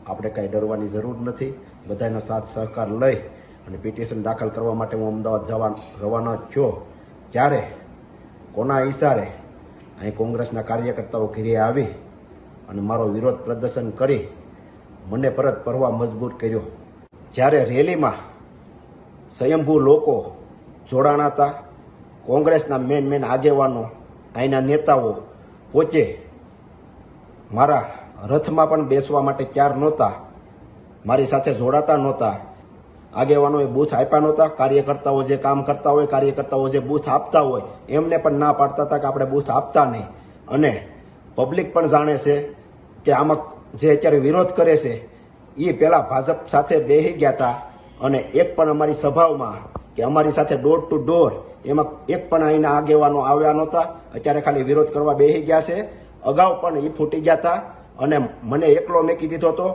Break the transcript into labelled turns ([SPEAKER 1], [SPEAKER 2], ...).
[SPEAKER 1] આપણે કાંઈ ડરવાની જરૂર નથી. બધાનો સાથ સહકાર લઈ અને પિટિશન દાખલ કરવા માટે હું અમદાવાદ રવાના થયો ત્યારે કોના ઈશારે અહીં કોંગ્રેસના કાર્યકર્તાઓ ઘેરે આવી અને મારો વિરોધ પ્રદર્શન કરી મને પરત ફરવા મજબૂર કર્યો. જ્યારે રેલીમાં સ્વયંભૂ લોકો જોડાણા હતા, કોંગ્રેસના મેન આગેવાનો, અહીંના નેતાઓ પોતે મારા રથમાં પણ બેસવા માટે તૈયાર નહોતા, મારી સાથે જોડાતા નહોતા. આગેવાનોએ બૂથ આપ્યા નહોતા. કાર્યકર્તાઓ જે કામ કરતા હોય, કાર્યકર્તાઓ જે બૂથ આપતા હોય એમને પણ ના પાડતા હતા કે આપણે બૂથ આપતા નહીં. અને પબ્લિક પણ જાણે છે કે આમાં જે અત્યારે વિરોધ કરે છે એ પહેલા ભાજપ સાથે બેસી ગયા હતા અને એક પણ અમારી સભાઓમાં કે અમારી સાથે ડોર ટુ ડોર એમાં એક પણ અહીંના આગેવાનો આવ્યા નહોતા. અત્યારે ખાલી વિરોધ કરવા બેસી ગયા છે. અગાઉ પણ એ ફૂટી ગયા હતા અને મને એકલો મેકી દીધો હતો.